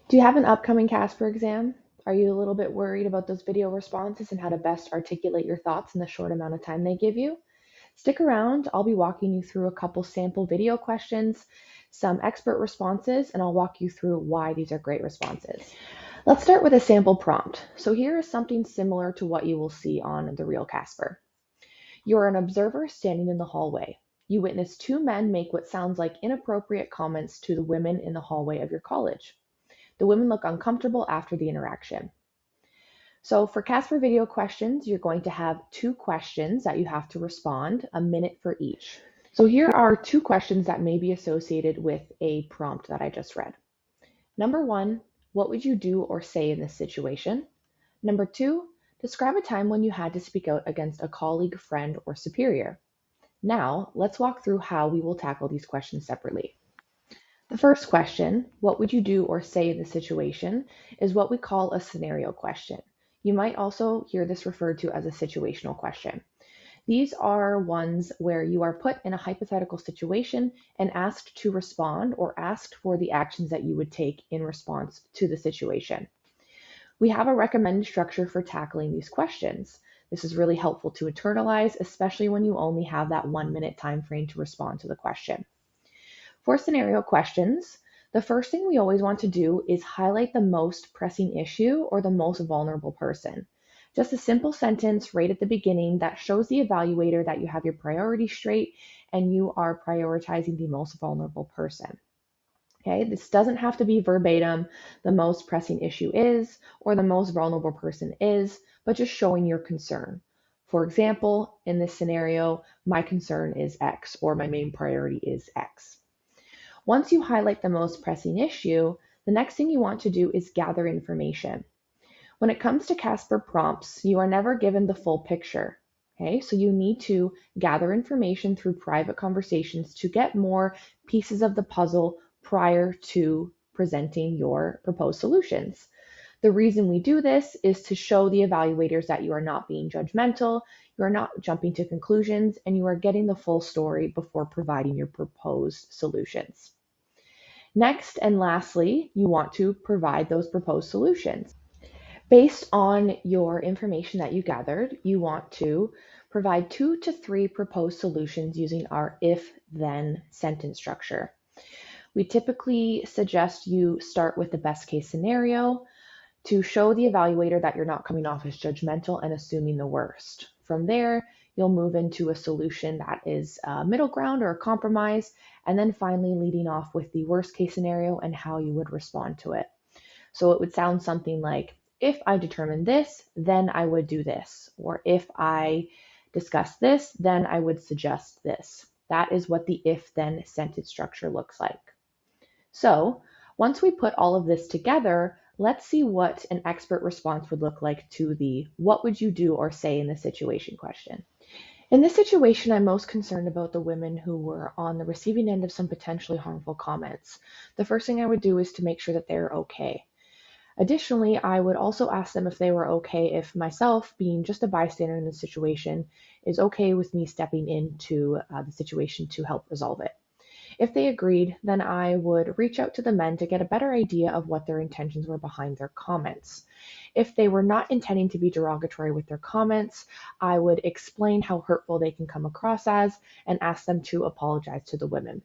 Do you have an upcoming CASPer exam? Are you a little bit worried about those video responses and how to best articulate your thoughts in the short amount of time they give you? Stick around. I'll be walking you through a couple sample video questions, some expert responses, and I'll walk you through why these are great responses. Let's start with a sample prompt. So here is something similar to what you will see on the real CASPer. You're an observer standing in the hallway. You witness two men make what sounds like inappropriate comments to the women in the hallway of your college. The women look uncomfortable after the interaction. So for CASPer video questions, you're going to have two questions that you have to respond, a minute for each. So here are two questions that may be associated with a prompt that I just read. Number one, what would you do or say in this situation? Number two, describe a time when you had to speak out against a colleague, friend, or superior. Now, let's walk through how we will tackle these questions separately. The first question, what would you do or say in the situation, is what we call a scenario question. You might also hear this referred to as a situational question. These are ones where you are put in a hypothetical situation and asked to respond or asked for the actions that you would take in response to the situation. We have a recommended structure for tackling these questions. This is really helpful to internalize, especially when you only have that 1 minute time frame to respond to the question. For scenario questions, the first thing we always want to do is highlight the most pressing issue or the most vulnerable person. Just a simple sentence right at the beginning that shows the evaluator that you have your priorities straight and you are prioritizing the most vulnerable person. Okay, this doesn't have to be verbatim, the most pressing issue is, or the most vulnerable person is, but just showing your concern. For example, in this scenario, my concern is X, or my main priority is X. Once you highlight the most pressing issue, the next thing you want to do is gather information. When it comes to CASPer prompts, you are never given the full picture. Okay, so you need to gather information through private conversations to get more pieces of the puzzle prior to presenting your proposed solutions. The reason we do this is to show the evaluators that you are not being judgmental, you are not jumping to conclusions, and you are getting the full story before providing your proposed solutions. Next and lastly, you want to provide those proposed solutions. Based on your information that you gathered, you want to provide 2 to 3 proposed solutions using our if-then sentence structure. We typically suggest you start with the best case scenario to show the evaluator that you're not coming off as judgmental and assuming the worst. From there, you'll move into a solution that is a middle ground or a compromise, and then finally leading off with the worst case scenario and how you would respond to it. So it would sound something like, if I determine this, then I would do this. Or if I discuss this, then I would suggest this. That is what the if-then sentence structure looks like. So once we put all of this together, let's see what an expert response would look like to the what would you do or say in this situation question. In this situation, I'm most concerned about the women who were on the receiving end of some potentially harmful comments. The first thing I would do is to make sure that they're okay. Additionally, I would also ask them if they were okay if myself, being just a bystander in the situation, is okay with me stepping into the situation to help resolve it. If they agreed, then I would reach out to the men to get a better idea of what their intentions were behind their comments. If they were not intending to be derogatory with their comments, I would explain how hurtful they can come across as and ask them to apologize to the women.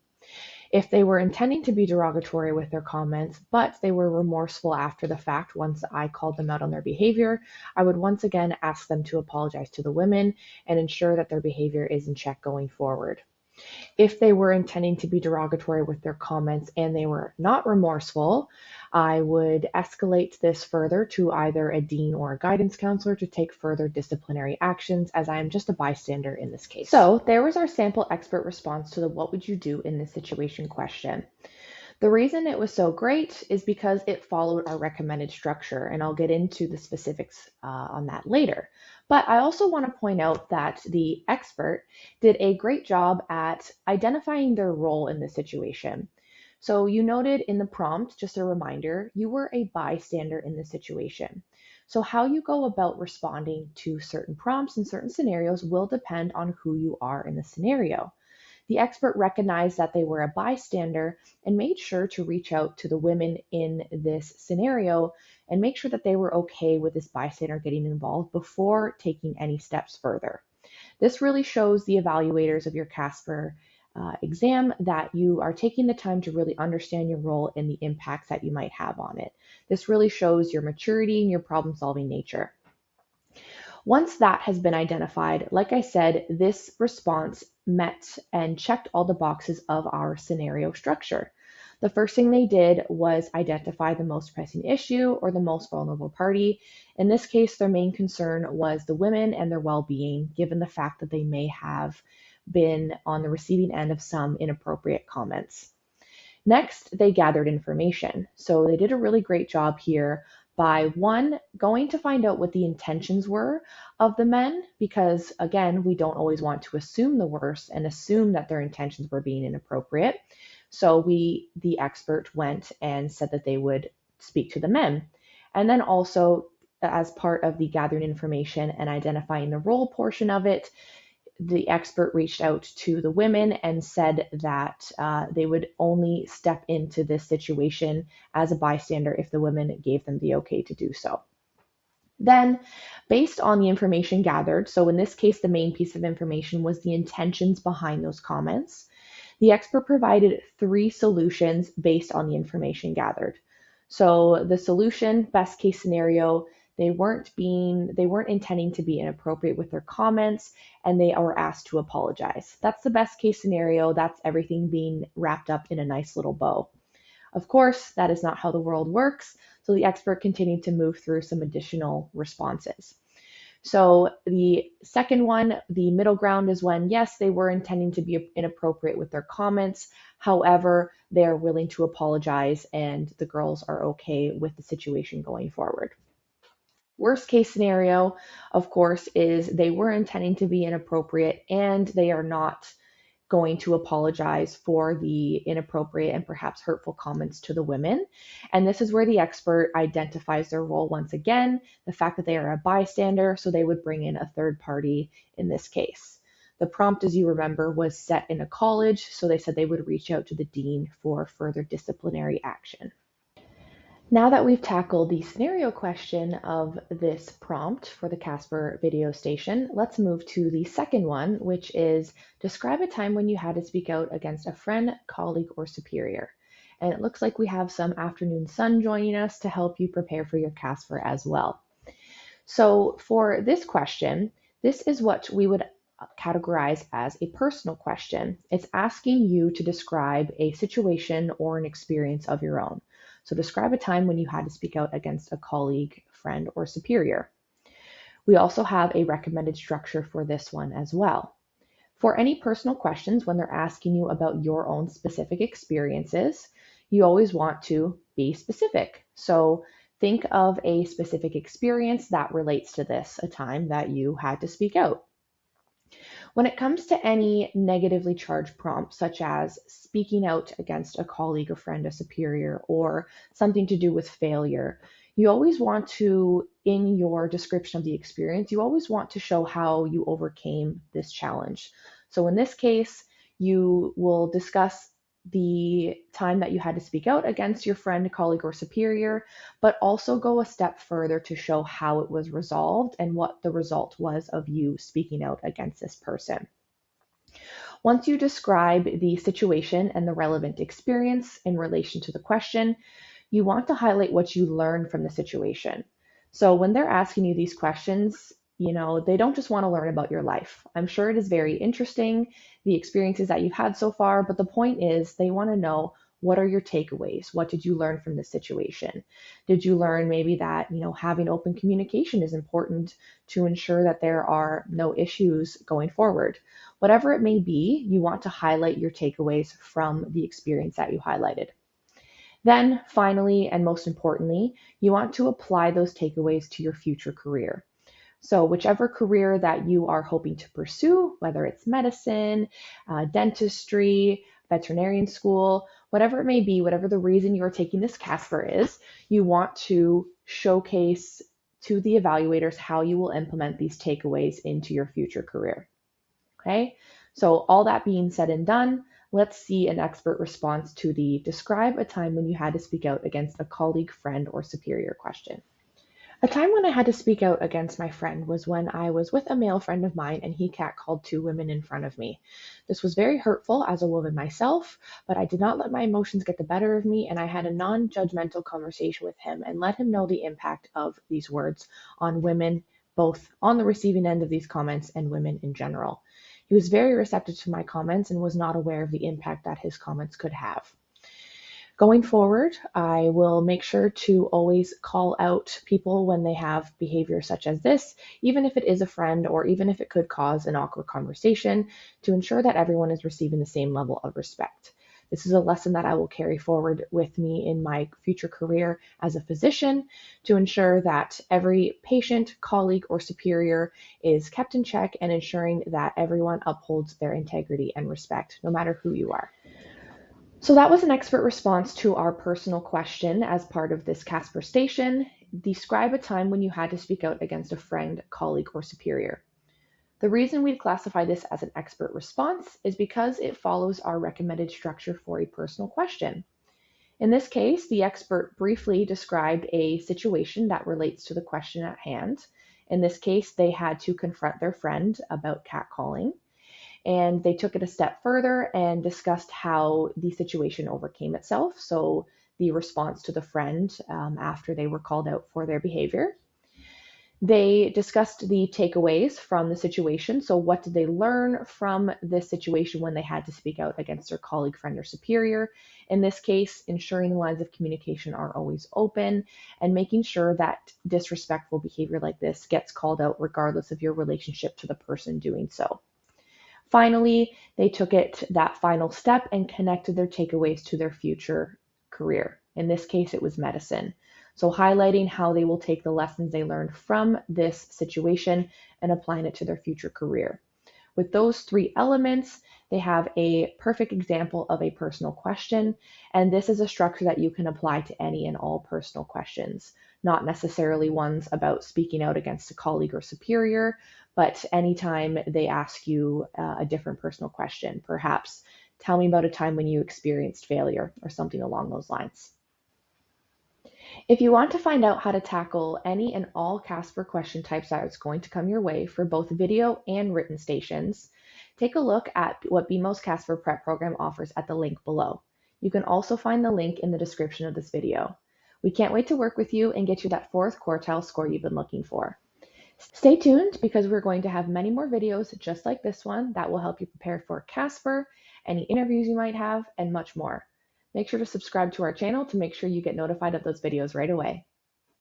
If they were intending to be derogatory with their comments, but they were remorseful after the fact once I called them out on their behavior, I would once again ask them to apologize to the women and ensure that their behavior is in check going forward. If they were intending to be derogatory with their comments and they were not remorseful, I would escalate this further to either a dean or a guidance counselor to take further disciplinary actions, as I am just a bystander in this case. So there was our sample expert response to the what would you do in this situation question. The reason it was so great is because it followed our recommended structure, and I'll get into the specifics on that later. But I also want to point out that the expert did a great job at identifying their role in the situation. So you noted in the prompt, just a reminder, you were a bystander in the situation. So how you go about responding to certain prompts and certain scenarios will depend on who you are in the scenario. the expert recognized that they were a bystander and made sure to reach out to the women in this scenario and make sure that they were okay with this bystander getting involved before taking any steps further. This really shows the evaluators of your CASPer exam that you are taking the time to really understand your role and the impacts that you might have on it. This really shows your maturity and your problem solving nature. Once that has been identified, like I said, this response met and checked all the boxes of our scenario structure. The first thing they did was identify the most pressing issue or the most vulnerable party. In this case, their main concern was the women and their well-being, given the fact that they may have been on the receiving end of some inappropriate comments. Next, they gathered information. So they did a really great job here by one, going to find out what the intentions were of the men, because again, we don't always want to assume the worst and assume that their intentions were being inappropriate. So the expert went and said that they would speak to the men. And then also, as part of the gathering information and identifying the role portion of it, the expert reached out to the women and said that they would only step into this situation as a bystander if the women gave them the okay to do so. Then, based on the information gathered, so in this case, the main piece of information was the intentions behind those comments, the expert provided 3 solutions based on the information gathered. So the solution, best case scenario, they weren't intending to be inappropriate with their comments, and they were asked to apologize. That's the best case scenario. That's everything being wrapped up in a nice little bow. Of course, that is not how the world works, so the expert continued to move through some additional responses. So the second one, the middle ground, is when, yes, they were intending to be inappropriate with their comments. However, they are willing to apologize and the girls are okay with the situation going forward. Worst case scenario, of course, is they were intending to be inappropriate and they are not going to apologize for the inappropriate and perhaps hurtful comments to the women. And this is where the expert identifies their role once again, the fact that they are a bystander, so they would bring in a third party in this case. The prompt, as you remember, was set in a college, so they said they would reach out to the dean for further disciplinary action. Now that we've tackled the scenario question of this prompt for the CASPer video station, let's move to the second one, which is describe a time when you had to speak out against a friend, colleague, or superior. And it looks like we have some afternoon sun joining us to help you prepare for your CASPer as well. So for this question, this is what we would categorize as a personal question. It's asking you to describe a situation or an experience of your own. So describe a time when you had to speak out against a colleague, friend, or superior. We also have a recommended structure for this one as well. For any personal questions, when they're asking you about your own specific experiences, you always want to be specific. So think of a specific experience that relates to this, a time that you had to speak out. When it comes to any negatively charged prompts, such as speaking out against a colleague, a friend, a superior, or something to do with failure, you always want to, in your description of the experience, you always want to show how you overcame this challenge. So in this case, you will discuss the time that you had to speak out against your friend, colleague, or superior, but also go a step further to show how it was resolved and what the result was of you speaking out against this person. Once you describe the situation and the relevant experience in relation to the question, you want to highlight what you learned from the situation. So when they're asking you these questions, they don't just want to learn about your life. I'm sure it is very interesting, the experiences that you've had so far, but the point is they want to know, what are your takeaways? What did you learn from this situation? Did you learn maybe that, having open communication is important to ensure that there are no issues going forward? Whatever it may be, you want to highlight your takeaways from the experience that you highlighted. Then finally, and most importantly, you want to apply those takeaways to your future career. So whichever career that you are hoping to pursue, whether it's medicine, dentistry, veterinarian school, whatever it may be, whatever the reason you are taking this CASPer is, you want to showcase to the evaluators how you will implement these takeaways into your future career. Okay, So all that being said and done, let's see an expert response to the describe a time when you had to speak out against a colleague, friend, or superior question. A time when I had to speak out against my friend was when I was with a male friend of mine and he catcalled two women in front of me. This was very hurtful as a woman myself, but I did not let my emotions get the better of me and I had a non judgmental conversation with him and let him know the impact of these words on women, both on the receiving end of these comments and women in general. He was very receptive to my comments and was not aware of the impact that his comments could have. Going forward, I will make sure to always call out people when they have behavior such as this, even if it is a friend or even if it could cause an awkward conversation, to ensure that everyone is receiving the same level of respect. This is a lesson that I will carry forward with me in my future career as a physician to ensure that every patient, colleague, or superior is kept in check and ensuring that everyone upholds their integrity and respect, no matter who you are. So that was an expert response to our personal question as part of this CASPer station. Describe a time when you had to speak out against a friend, colleague, or superior. The reason we'd classify this as an expert response is because it follows our recommended structure for a personal question. In this case, the expert briefly described a situation that relates to the question at hand. In this case, they had to confront their friend about catcalling. And they took it a step further and discussed how the situation overcame itself. So, the response to the friend after they were called out for their behavior. They discussed the takeaways from the situation. So, what did they learn from this situation when they had to speak out against their colleague, friend, or superior? In this case, ensuring the lines of communication are always open and making sure that disrespectful behavior like this gets called out regardless of your relationship to the person doing so. Finally, they took it that final step and connected their takeaways to their future career. In this case, it was medicine. So, highlighting how they will take the lessons they learned from this situation and applying it to their future career. With those three elements, they have a perfect example of a personal question, and this is a structure that you can apply to any and all personal questions, not necessarily ones about speaking out against a colleague or superior, but anytime they ask you a different personal question, perhaps tell me about a time when you experienced failure or something along those lines. If you want to find out how to tackle any and all CASPer question types that is going to come your way for both video and written stations, take a look at what BMO's CASPer Prep program offers at the link below. You can also find the link in the description of this video. We can't wait to work with you and get you that fourth quartile score you've been looking for. Stay tuned because we're going to have many more videos just like this one that will help you prepare for CASPer, any interviews you might have, and much more. Make sure to subscribe to our channel to make sure you get notified of those videos right away.